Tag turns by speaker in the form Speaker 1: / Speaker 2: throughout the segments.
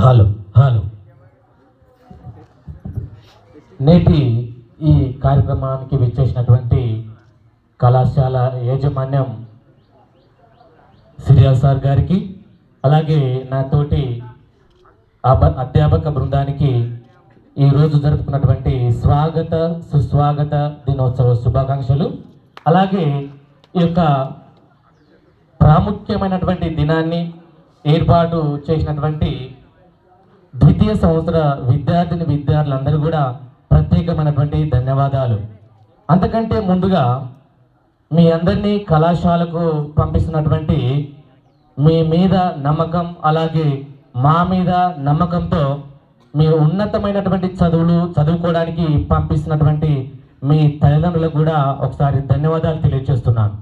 Speaker 1: Hello hello నేటి ఈ కార్యక్రమానికి విచ్చేసినటువంటి కళాశాల యాజమాన్యం సిరియా సార్ గారికి, అలాగే నాతోటి అధ్యాపక బృందానికి ఈరోజు జరుపుకున్నటువంటి స్వాగత సుస్వాగత దినోత్సవ శుభాకాంక్షలు. అలాగే ఈ యొక్క ప్రాముఖ్యమైనటువంటి దినాన్ని ఏర్పాటు చేసినటువంటి ద్వితీయ సంవత్సర విద్యార్థులందరూ కూడా ప్రత్యేకమైనటువంటి ధన్యవాదాలు. అంతకంటే ముందుగా మీ అందరినీ కళాశాలకు పంపిస్తున్నటువంటి మీ మీద నమ్మకం, అలాగే మా మీద నమ్మకంతో మీ ఉన్నతమైనటువంటి చదువులు చదువుకోవడానికి పంపిస్తున్నటువంటి మీ తల్లిదండ్రులకు కూడా ఒకసారి ధన్యవాదాలు తెలియజేస్తున్నాను.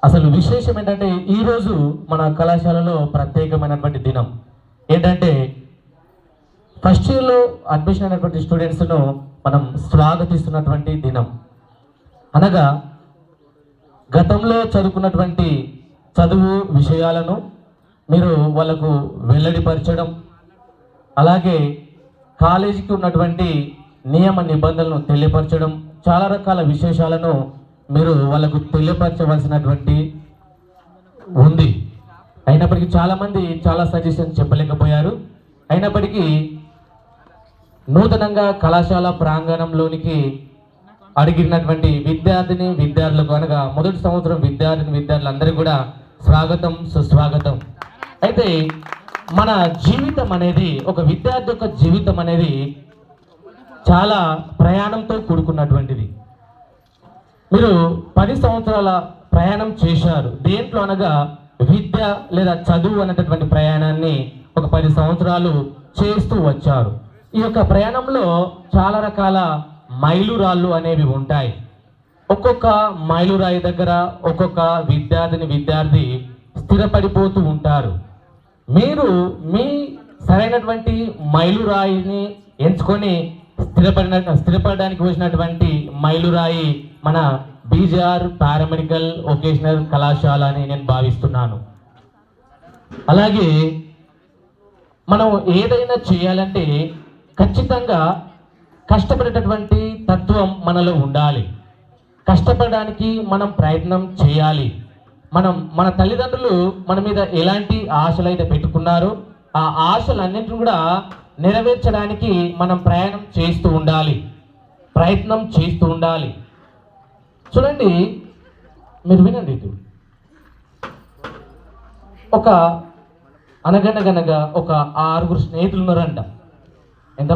Speaker 1: అసలు విశేషం ఏంటంటే ఈరోజు మన కళాశాలలో ప్రత్యేకమైనటువంటి దినం ఏంటంటే ఫస్ట్ ఇయర్లో అడ్మిషన్ అయినటువంటి స్టూడెంట్స్ను మనం స్వాగతిస్తున్నటువంటి దినం. అనగా గతంలో చదువుకున్నటువంటి చదువు విషయాలను మీరు వాళ్ళకు వెల్లడిపరచడం, అలాగే కాలేజీకి ఉన్నటువంటి నియమ నిబంధనలను తెలియపరచడం, చాలా రకాల విశేషాలను మీరు వాళ్ళకు తెలియపరచవలసినటువంటి ఉంది. అయినప్పటికీ చాలామంది చాలా సజెషన్స్ చెప్పలేకపోయారు. అయినప్పటికీ నూతనంగా కళాశాల ప్రాంగణంలోనికి అడిగినటువంటి విద్యార్థులకు అనగా మొదటి సంవత్సరం విద్యార్థులందరికీ కూడా స్వాగతం సుస్వాగతం. అయితే మన జీవితం అనేది, ఒక విద్యార్థి యొక్క జీవితం అనేది చాలా ప్రయాణంతో కూడుకున్నటువంటిది. మీరు 10 సంవత్సరాల ప్రయాణం చేశారు. దేంట్లో అనగా విద్య లేదా చదువు అనేటటువంటి ప్రయాణాన్ని ఒక 10 సంవత్సరాలు చేస్తూ వచ్చారు. ఈ యొక్క ప్రయాణంలో చాలా రకాల మైలురాళ్ళు అనేవి ఉంటాయి. ఒక్కొక్క మైలురాయి దగ్గర ఒక్కొక్క విద్యార్థి స్థిరపడిపోతూ ఉంటారు. మీరు మీ సరైనటువంటి మైలురాయిని ఎంచుకొని స్థిరపడడానికి వచ్చినటువంటి మైలురాయి మన బీజేఆర్ పారామెడికల్ వొకేషనల్ కళాశాల అని నేను భావిస్తున్నాను. అలాగే మనం ఏదైనా చేయాలంటే ఖచ్చితంగా కష్టపడేటటువంటి తత్వం మనలో ఉండాలి. కష్టపడడానికి మనం ప్రయత్నం చేయాలి. మన తల్లిదండ్రులు మన మీద ఎలాంటి ఆశలు అయితే పెట్టుకున్నారో ఆ ఆశలన్నింటినీ కూడా నెరవేర్చడానికి మనం ప్రయాణం చేస్తూ ఉండాలి, ప్రయత్నం చేస్తూ ఉండాలి. చూడండి, మీరు వినండి. ఇది అనగనగనగా ఒక 6 స్నేహితులు ఉన్నారంట. ఎంత